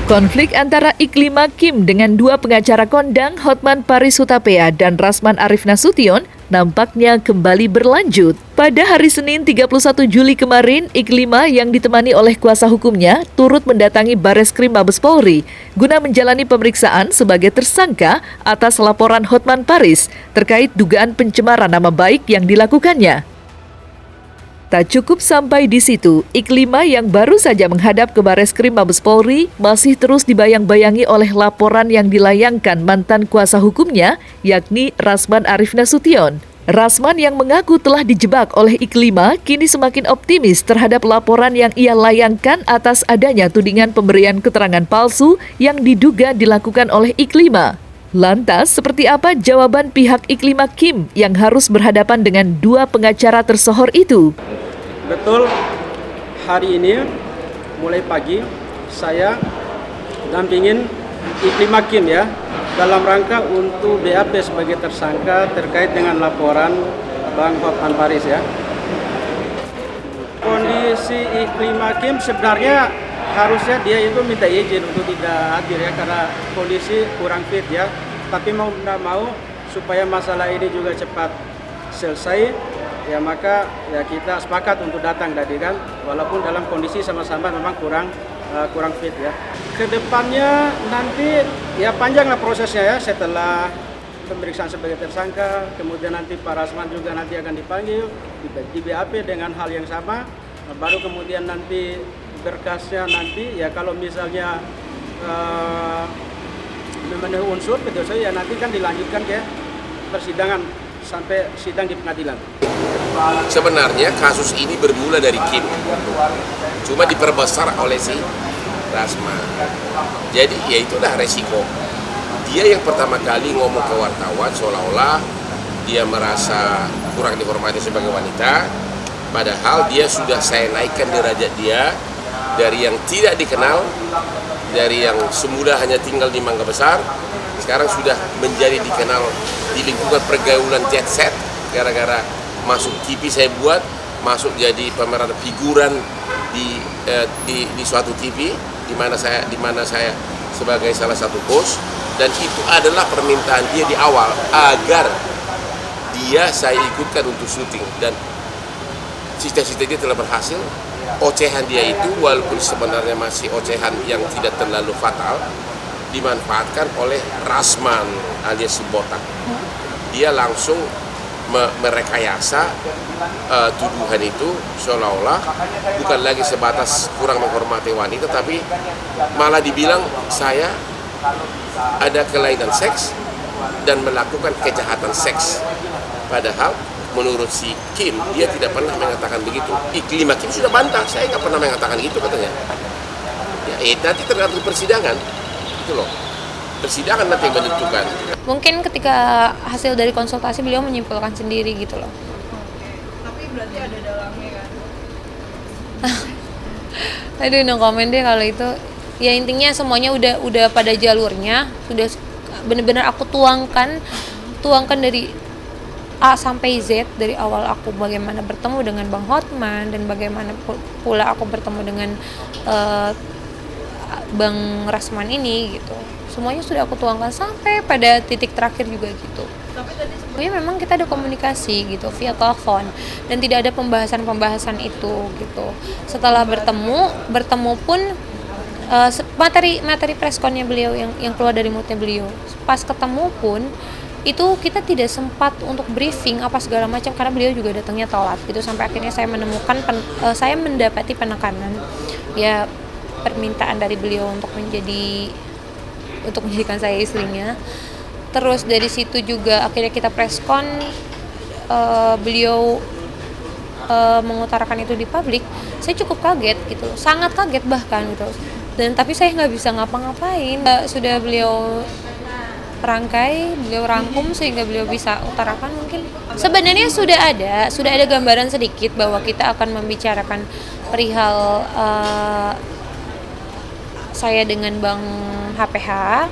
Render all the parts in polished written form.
Konflik antara Iklima Kim dengan dua pengacara kondang Hotman Paris Hutapea dan Rasman Arif Nasution nampaknya kembali berlanjut. Pada hari Senin 31 Juli kemarin, Iklima yang ditemani oleh kuasa hukumnya turut mendatangi Bareskrim Mabes Polri guna menjalani pemeriksaan sebagai tersangka atas laporan Hotman Paris terkait dugaan pencemaran nama baik yang dilakukannya. Tak cukup sampai di situ, Iklima yang baru saja menghadap ke Bareskrim Mabes Polri masih terus dibayang-bayangi oleh laporan yang dilayangkan mantan kuasa hukumnya, yakni Rasman Arif Nasution. Rasman yang mengaku telah dijebak oleh Iklima kini semakin optimis terhadap laporan yang ia layangkan atas adanya tudingan pemberian keterangan palsu yang diduga dilakukan oleh Iklima. Lantas, seperti apa jawaban pihak Iklima Kim yang harus berhadapan dengan dua pengacara tersohor itu? Betul, hari ini mulai pagi saya dampingin Iklima Kim ya dalam rangka untuk BAP sebagai tersangka terkait dengan laporan Bang Hotman Paris ya. Kondisi Iklima Kim sebenarnya harusnya dia itu minta izin untuk tidak hadir ya karena kondisi kurang fit ya. Tapi mau tidak mau supaya masalah ini juga cepat selesai, ya maka ya kita sepakat untuk datang tadi kan, walaupun dalam kondisi sama-sama memang kurang fit ya. Kedepannya nanti ya panjanglah prosesnya ya, setelah pemeriksaan sebagai tersangka, kemudian nanti Pak Rasman juga nanti akan dipanggil di BAP dengan hal yang sama, baru kemudian nanti berkasnya nanti ya kalau misalnya memenuhi unsur gitu ya nanti kan dilanjutkan ke persidangan sampai sidang di pengadilan. Sebenarnya kasus ini bermula dari Kim, cuma diperbesar oleh si Rasman. Jadi ya itulah resiko. Dia yang pertama kali ngomong ke wartawan seolah-olah dia merasa kurang dihormati sebagai wanita, padahal dia sudah saya naikkan derajat dia dari yang tidak dikenal, dari yang semula hanya tinggal di Mangga Besar, sekarang sudah menjadi dikenal di lingkungan pergaulan jet set gara-gara masuk TV saya buat, masuk jadi pemeran figuran di suatu TV di mana saya sebagai salah satu host, dan itu adalah permintaan dia di awal agar saya ikutkan untuk syuting, dan cita-cita dia telah berhasil. Ocehan dia itu walaupun sebenarnya masih ocehan yang tidak terlalu fatal dimanfaatkan oleh Rasman alias si botak. Dia langsung merekayasa tuduhan itu seolah-olah bukan lagi sebatas kurang menghormati wanita, tapi malah dibilang saya ada kelainan seks dan melakukan kejahatan seks. Padahal menurut si Kim, dia tidak pernah mengatakan begitu. Iklima Kim sudah bantah, saya nggak pernah mengatakan itu katanya. Ya, nanti tergantung persidangan, itu loh. Persidangan nanti yang menentukan. Mungkin ketika hasil dari konsultasi beliau menyimpulkan sendiri gitu loh. Tapi berarti ada dalangnya kan? Aduh, no comment deh kalau itu. Ya intinya semuanya udah pada jalurnya, sudah benar-benar aku tuangkan dari A sampai Z, dari awal aku bagaimana bertemu dengan Bang Hotman dan bagaimana pula aku bertemu dengan Bang Rasman ini gitu. Semuanya sudah aku tuangkan sampai pada titik terakhir juga gitu. Tapi tadi sebenarnya memang kita ada komunikasi gitu via telepon dan tidak ada pembahasan itu gitu. Setelah bertemu pun materi preskonnya beliau yang keluar dari mulutnya beliau. Pas ketemu pun itu kita tidak sempat untuk briefing apa segala macam karena beliau juga datangnya telat gitu, sampai akhirnya saya mendapati penekanan ya, permintaan dari beliau untuk menjadikan saya istrinya. Terus dari situ juga akhirnya kita preskon, beliau mengutarakan itu di publik. Saya cukup kaget gitu, sangat kaget bahkan gitu, dan tapi saya nggak bisa ngapa-ngapain. Sudah beliau rangkum sehingga beliau bisa utarakan. Mungkin sebenarnya sudah ada gambaran sedikit bahwa kita akan membicarakan perihal saya dengan Bang HPH,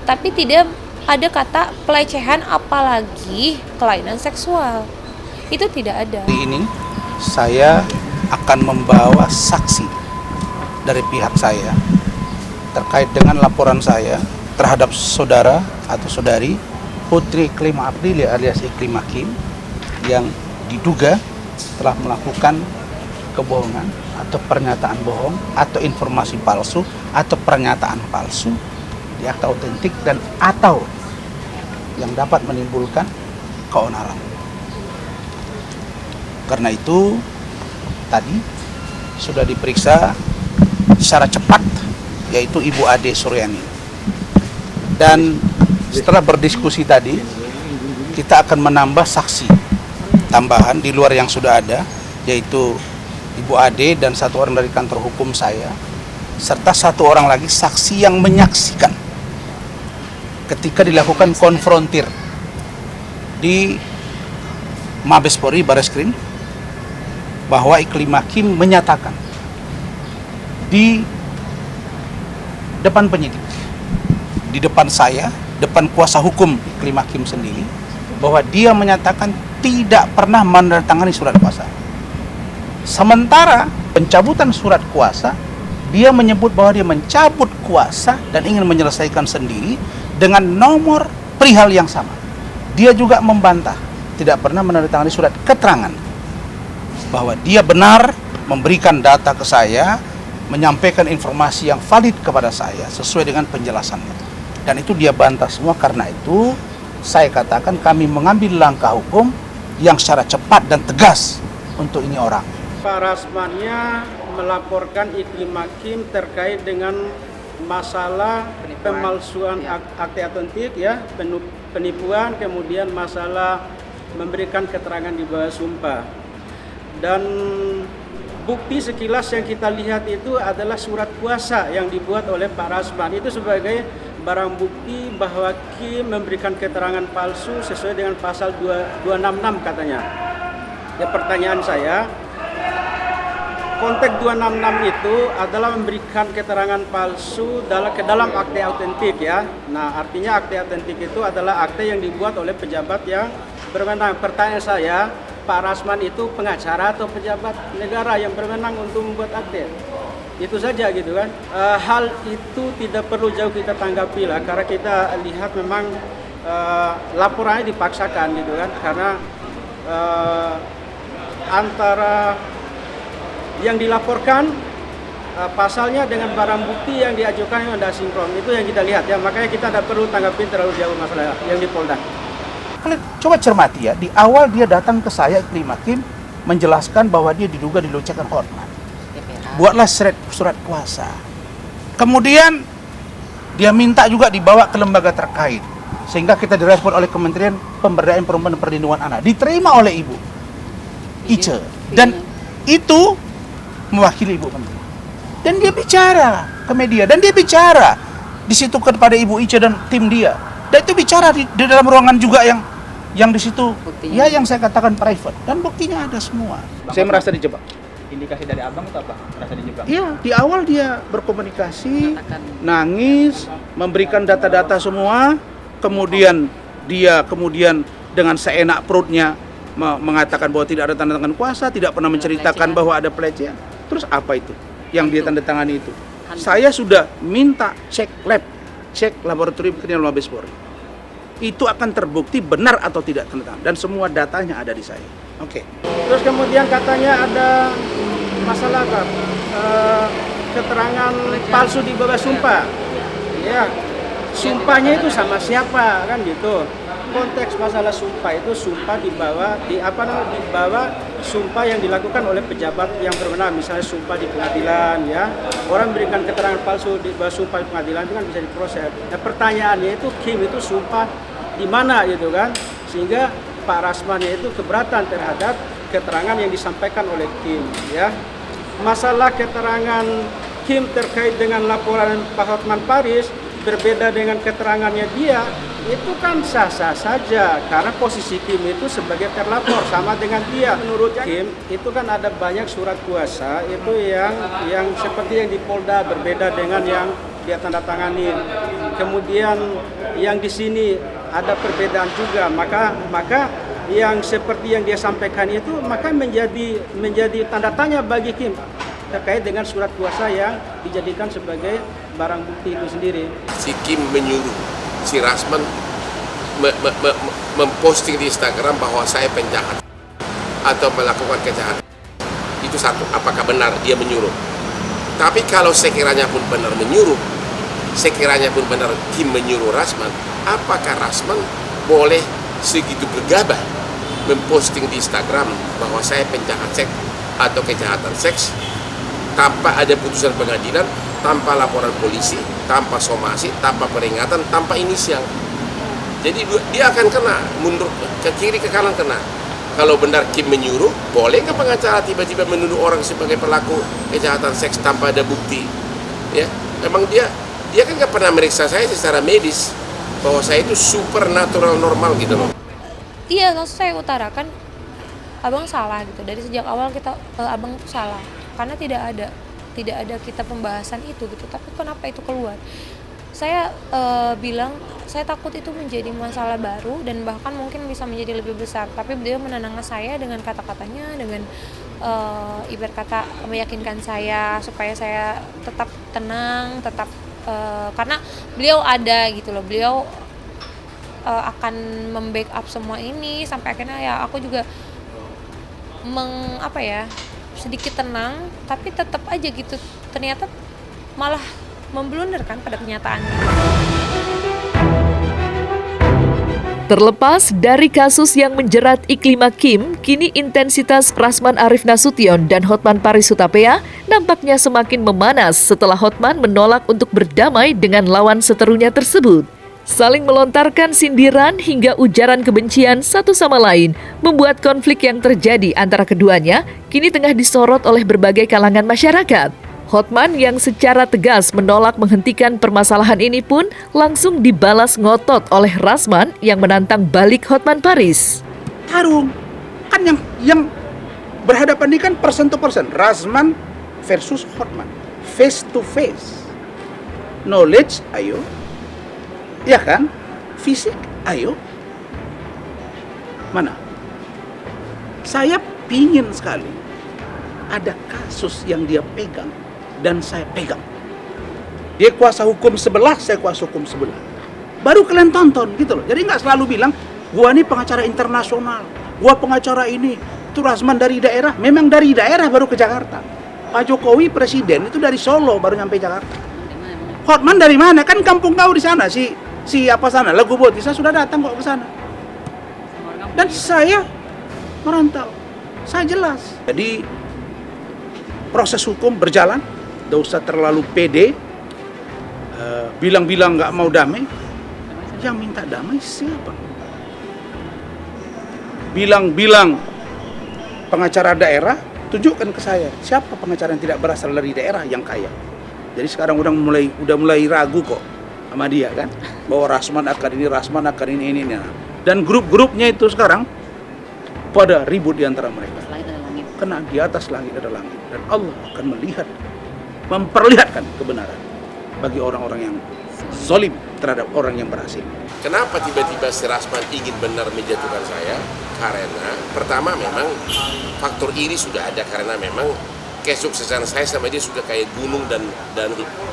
tapi tidak ada kata pelecehan apalagi kelainan seksual, itu tidak ada. Hari ini saya akan membawa saksi dari pihak saya terkait dengan laporan saya terhadap saudara atau saudari Putri Iklim Aprilly alias Iklim Hakim yang diduga telah melakukan kebohongan atau pernyataan bohong atau informasi palsu atau pernyataan palsu di akta autentik dan atau yang dapat menimbulkan keonaran. Karena itu tadi sudah diperiksa secara cepat yaitu Ibu Ade Suryani. Dan setelah berdiskusi tadi kita akan menambah saksi tambahan di luar yang sudah ada yaitu Ibu Ade dan satu orang dari kantor hukum saya serta satu orang lagi saksi yang menyaksikan ketika dilakukan konfrontir di Mabes Polri Bareskrim bahwa Iklim Hakim menyatakan di depan penyidik, di depan saya, depan kuasa hukum Iklim Hakim sendiri, bahwa dia menyatakan tidak pernah menandatangani surat kuasa. Sementara pencabutan surat kuasa, dia menyebut bahwa dia mencabut kuasa dan ingin menyelesaikan sendiri dengan nomor perihal yang sama. Dia juga membantah tidak pernah menandatangani surat keterangan bahwa dia benar memberikan data ke saya, menyampaikan informasi yang valid kepada saya sesuai dengan penjelasannya. Dan itu dia bantah semua. Karena itu saya katakan kami mengambil langkah hukum yang secara cepat dan tegas untuk ini orang. Pak Rasmannya melaporkan Iklim Hakim terkait dengan masalah pemalsuan akte autentik ya, penipuan, kemudian masalah memberikan keterangan di bawah sumpah. Dan bukti sekilas yang kita lihat itu adalah surat kuasa yang dibuat oleh Pak Rasman. Itu sebagai barang bukti bahwa Kim memberikan keterangan palsu sesuai dengan pasal 266 katanya. Ya, pertanyaan saya, konteks 266 itu adalah memberikan keterangan palsu ke dalam akte autentik ya. Nah, artinya akte autentik itu adalah akte yang dibuat oleh pejabat yang berwenang. Pertanyaan saya, Pak Rasman itu pengacara atau pejabat negara yang berwenang untuk membuat akte? Itu saja gitu kan. Hal itu tidak perlu jauh kita tanggapi lah, karena kita lihat memang laporannya dipaksakan gitu kan, karena antara yang dilaporkan pasalnya dengan barang bukti yang diajukan yang tidak sinkron. Itu yang kita lihat ya, makanya kita tidak perlu tanggapi terlalu jauh masalah yang di Polda. Kalian coba cermati ya, di awal dia datang ke saya Iklim Hakim menjelaskan bahwa dia diduga dilecehkan hormat. Buatlah surat kuasa. Kemudian dia minta juga dibawa ke lembaga terkait, sehingga kita direspon oleh Kementerian Pemberdayaan Perempuan dan Perlindungan Anak, diterima oleh Ibu Ice, dan itu mewakili Ibu Menteri. Dan dia bicara ke media, dan dia bicara di situ kepada Ibu Ice dan tim dia. Dan itu bicara di dalam ruangan juga yang di situ ya, yang saya katakan private, dan buktinya ada semua. Saya merasa dijebak. Indikasi dari abang itu apa? Merasa dijebak? Iya, di awal dia berkomunikasi, nangis, memberikan data-data semua, kemudian dia dengan seenak perutnya mengatakan bahwa tidak ada tanda tangan kuasa, tidak pernah menceritakan bahwa ada pelecehan. Terus apa itu yang dia tanda tangani itu? Saya sudah minta cek lab, cek laboratorium kriminal Mabes Polri. Itu akan terbukti benar atau tidak tanda tangan, dan semua datanya ada di saya. Oke. Terus kemudian katanya ada masalah apa? Keterangan palsu di bawah sumpah. Ya, sumpahnya itu sama siapa kan gitu. Konteks masalah sumpah itu sumpah di bawah sumpah yang dilakukan oleh pejabat yang berwenang, misalnya sumpah di pengadilan ya. Orang berikan keterangan palsu di bawah sumpah di pengadilan itu kan bisa diproses. Nah, pertanyaannya itu Kim itu sumpah di mana gitu kan? Sehingga Pak Rasmannya itu keberatan terhadap keterangan yang disampaikan oleh Kim ya. Masalah keterangan Kim terkait dengan laporan Pak Hotman Paris berbeda dengan keterangannya dia, itu kan sah-sah saja karena posisi Kim itu sebagai terlapor sama dengan dia. Menurut Kim itu kan ada banyak surat kuasa itu yang seperti yang di Polda berbeda dengan yang dia tanda tangani. Kemudian yang di sini ada perbedaan juga, maka yang seperti yang dia sampaikan itu maka menjadi tanda tanya bagi Kim terkait dengan surat kuasa yang dijadikan sebagai barang bukti itu sendiri. Si Kim menyuruh si Rasman memposting di Instagram bahwa saya penjahat atau melakukan kejahatan. Itu satu, apakah benar dia menyuruh? Tapi kalau sekiranya pun benar menyuruh, sekiranya pun benar Kim menyuruh Rasman, apakah Rasman boleh segitu gegabah memposting di Instagram bahwa saya penjahat seks atau kejahatan seks tanpa ada putusan pengadilan, tanpa laporan polisi, tanpa somasi, tanpa peringatan, tanpa inisial? Jadi dia akan kena, mundur ke kiri ke kanan kena. Kalau benar Kim menyuruh, boleh nggak pengacara tiba-tiba menuduh orang sebagai pelaku kejahatan seks tanpa ada bukti? Ya, memang dia kan nggak pernah meriksa saya secara medis bahwa saya itu supernatural normal gitu loh. Iya, langsung saya utarakan, abang salah gitu. Dari sejak awal abang itu salah, karena tidak ada kita pembahasan itu gitu. Tapi kenapa itu keluar? Saya bilang saya takut itu menjadi masalah baru dan bahkan mungkin bisa menjadi lebih besar. Tapi beliau menenangkan saya dengan kata-katanya, dengan ibarat kata meyakinkan saya supaya saya tetap tenang, tetap karena beliau ada gitu loh. Beliau akan membackup semua ini sampai akhirnya ya aku juga sedikit tenang, tapi tetap aja gitu ternyata malah memblunder kan pada kenyataannya. Terlepas dari kasus yang menjerat Iklima Kim, kini intensitas Rasman Arif Nasution dan Hotman Paris Hutapea nampaknya semakin memanas setelah Hotman menolak untuk berdamai dengan lawan seterunya tersebut. Saling melontarkan sindiran hingga ujaran kebencian satu sama lain membuat konflik yang terjadi antara keduanya kini tengah disorot oleh berbagai kalangan masyarakat. Hotman yang secara tegas menolak menghentikan permasalahan ini pun langsung dibalas ngotot oleh Rasman yang menantang balik Hotman Paris. Tarung. Kan yang berhadapan ini kan person to person. Rasman versus Hotman. Face to face. Knowledge, ayo. Ya kan? Fisik, ayo. Mana? Saya pingin sekali ada kasus yang dia pegang dan saya pegang. Dia kuasa hukum sebelah, saya kuasa hukum sebelah. Baru kalian tonton gitu loh. Jadi nggak selalu bilang, gua ini pengacara internasional, gua pengacara ini. Itu Rasman dari daerah, memang dari daerah baru ke Jakarta. Pak Jokowi presiden itu dari Solo baru nyampe Jakarta. Hotman dari mana? Kan kampung kau di sana, si apa sana, Lagu Boti, saya sudah datang kok ke sana. Dan saya merantau, saya jelas. Jadi proses hukum berjalan, tidak usah terlalu pede, bilang-bilang nggak mau damai. Yang minta damai siapa? Bilang-bilang pengacara daerah, tunjukkan ke saya siapa pengacara yang tidak berasal dari daerah yang kaya. Jadi sekarang udah mulai ragu kok sama dia kan, bahwa Rasman akan ini. Dan grup-grupnya itu sekarang pada ribut di antara mereka. Karena di atas langit ada langit dan Allah akan memperlihatkan kebenaran bagi orang-orang yang zalim terhadap orang yang berhasil. Kenapa tiba-tiba si Rasman ingin benar menjatuhkan saya? Karena pertama memang faktor iri sudah ada, karena memang kesuksesan saya sama dia sudah kayak gunung dan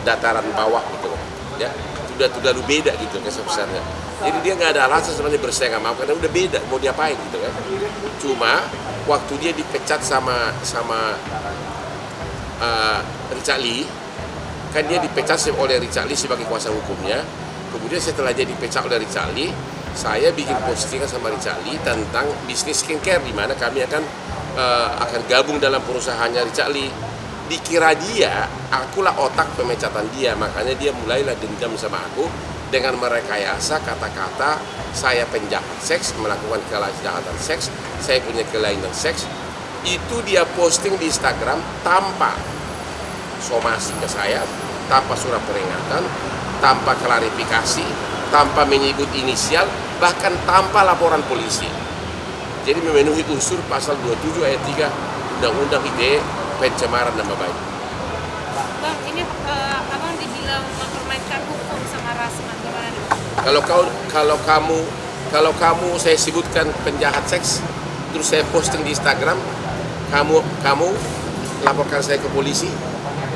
dataran bawah gitu ya, sudah beda gitu kesuksesannya. Jadi dia nggak ada alasan sebenarnya bersaing sama aku karena udah beda, mau diapain gitu kan. Cuma waktu dia dipecat sama Richard Lee, kan dia dipecat oleh Richard Lee sebagai kuasa hukumnya. Kemudian setelah dia dipecat oleh Richard Lee, saya bikin postingan sama Richard Lee tentang bisnis skincare, di mana kami akan gabung dalam perusahaannya Richard Lee. Dikira dia, akulah otak pemecatan dia, makanya dia mulailah dendam sama aku dengan merekayasa kata-kata saya penjahat seks, melakukan kejahatan seks, saya punya kelainan seks. Itu dia posting di Instagram tanpa somasi ke saya, tanpa surat peringatan, tanpa klarifikasi, tanpa menyebut inisial, bahkan tanpa laporan polisi. Jadi memenuhi unsur pasal 27 ayat 3 Undang-Undang ITE pencemaran nama baik. Bang, ini abang dibilang mempermainkan hukum sama Rasman, gimana nih? Kalau kamu saya sebutkan penjahat seks, terus saya posting di Instagram, kamu laporkan saya ke polisi,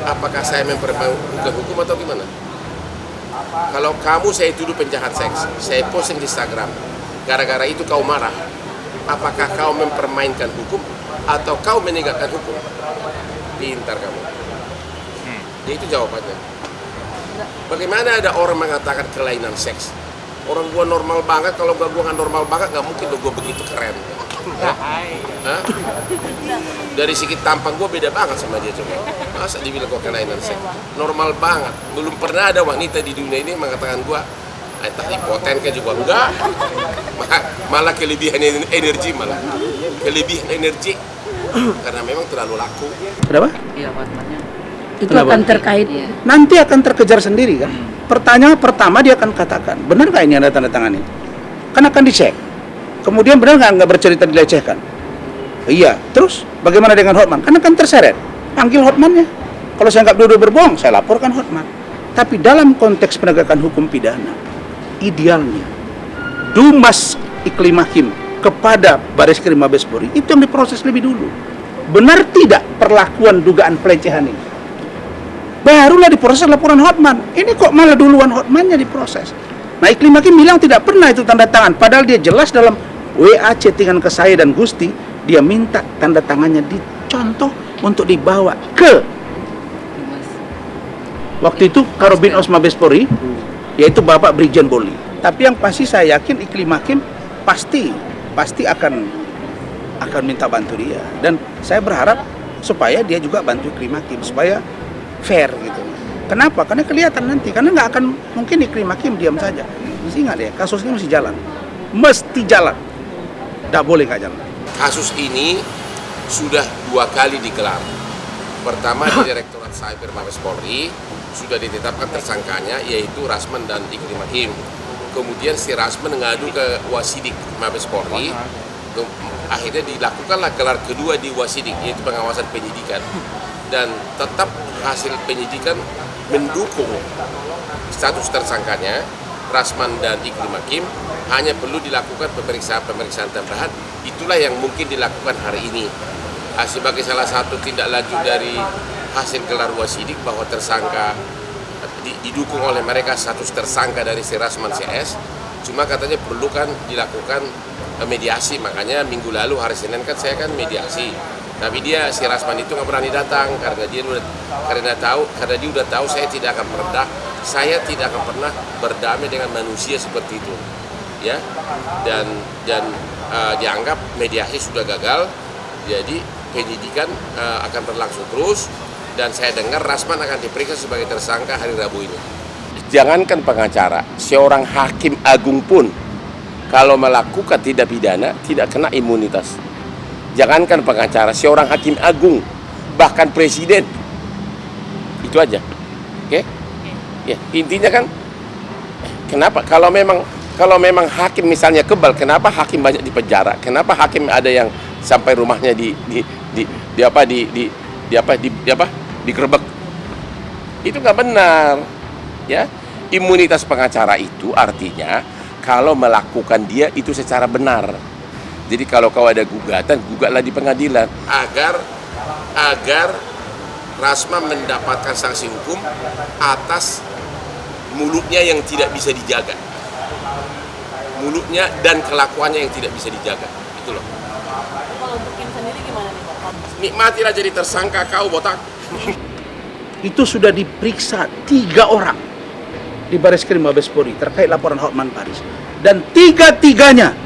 apakah saya mempermainkan hukum atau gimana? Kalau kamu saya tuduh penjahat seks, saya posting di Instagram, gara-gara itu kau marah, apakah kau mempermainkan hukum atau kau menegakkan hukum? Pintar kamu. Ya, itu jawabannya. Bagaimana ada orang mengatakan kelainan seks? Orang gua normal banget, kalau gua nggak normal banget nggak mungkin gua begitu keren. Hah? Dari segi tampang gua beda banget sama dia coba. Masa dibilang gua kelainan seks? Normal banget. Belum pernah ada wanita di dunia ini mengatakan gua entah impoten ke juga enggak. Malah kelebihan energi malah. Kelebihan energi karena memang terlalu laku. Kenapa? Iya, Hotman-nya. Itu Kenapa? akan terkait. Nanti akan terkejar sendiri kan. Pertanyaan pertama dia akan katakan, benar nggak ini ada tanda tangan ini? Kan akan dicek. Kemudian benar nggak bercerita dilecehkan? Iya. Terus bagaimana dengan Hotman? Kan akan terseret. Panggil Hotmannya. Kalau saya nggak dua-dua berbohong, saya laporkan Hotman. Tapi dalam konteks penegakan hukum pidana, idealnya Dumas Iklim Hakim kepada Bareskrim Mabes Polri itu yang diproses lebih dulu. Benar tidak perlakuan dugaan pelecehan ini? Barulah diproses laporan Hotman. Ini kok malah duluan Hotmannya diproses. Nah, Iklim Hakim bilang tidak pernah itu tanda tangan. Padahal dia jelas dalam WA chattingan ke saya dan Gusti, dia minta tanda tangannya dicontoh untuk dibawa ke waktu itu Karobin Os Mabes Polri, yaitu Bapak Brigjen Boli. Tapi yang pasti saya yakin Iklim Hakim pasti akan minta bantu dia. Dan saya berharap supaya dia juga bantu Iklim Hakim supaya fair gitu. Kenapa? Karena kelihatan nanti. Karena nggak akan mungkin Iklim Hakim diam saja. Mesti ingat ya, kasus ini mesti jalan. Mesti jalan. Nggak boleh nggak jalan. Kasus ini sudah 2 kali digelar. Pertama di Direktorat Cyber Mabes Polri sudah ditetapkan tersangkanya yaitu Rasman dan Iklim Hakim. Kemudian si Rasman mengadu ke Wasidik Mabes Polri. Akhirnya dilakukanlah gelar kedua di Wasidik, yaitu pengawasan penyidikan. Dan tetap hasil penyidikan mendukung status tersangkanya Rasman dan Iklim Hakim, hanya perlu dilakukan pemeriksaan tambahan. Itulah yang mungkin dilakukan hari ini sebagai salah satu tindak lanjut dari hasil gelar Wasidik bahwa tersangka didukung oleh mereka status tersangka dari si Rasman CS. Cuma katanya perlu kan dilakukan mediasi, makanya minggu lalu hari Senin kan saya kan mediasi. Tapi dia si Rasman itu nggak berani datang karena dia udah tahu saya tidak akan pernah berdamai dengan manusia seperti itu, ya. Dan dianggap mediasi sudah gagal, jadi penyidikan akan berlangsung terus. Dan saya dengar Rasman akan diperiksa sebagai tersangka hari Rabu ini. Jangankan pengacara, seorang hakim agung pun kalau melakukan tindak pidana tidak kena imunitas. Jangankan pengacara, seorang hakim agung, bahkan presiden, itu aja. Oke? Ya, intinya kan, kenapa kalau memang hakim misalnya kebal, kenapa hakim banyak di penjara? Kenapa hakim ada yang sampai rumahnya digerebek? Itu nggak benar, ya. Imunitas pengacara itu artinya kalau melakukan dia itu secara benar. Jadi kalau kau ada gugatan, gugatlah di pengadilan agar Rasman mendapatkan sanksi hukum atas mulutnya yang tidak bisa dijaga. Mulutnya dan kelakuannya yang tidak bisa dijaga. Itu loh. Kalau untuk Kim sendiri gimana nih Pak? Nikmatilah jadi tersangka kau botak. Itu sudah diperiksa 3 orang di Bareskrim Mabes Polri terkait laporan Hotman Paris. Dan 3-tiganya,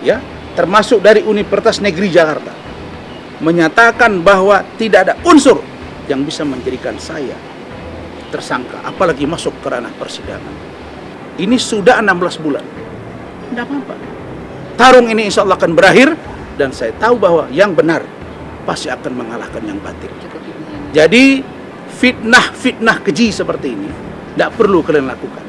ya, termasuk dari Universitas Negeri Jakarta, menyatakan bahwa tidak ada unsur yang bisa menjadikan saya tersangka, apalagi masuk ke ranah persidangan. Ini sudah 16 bulan. Tidak apa-apa. Tarung ini insya Allah akan berakhir, dan saya tahu bahwa yang benar pasti akan mengalahkan yang batil. Jadi fitnah keji seperti ini tidak perlu kalian lakukan.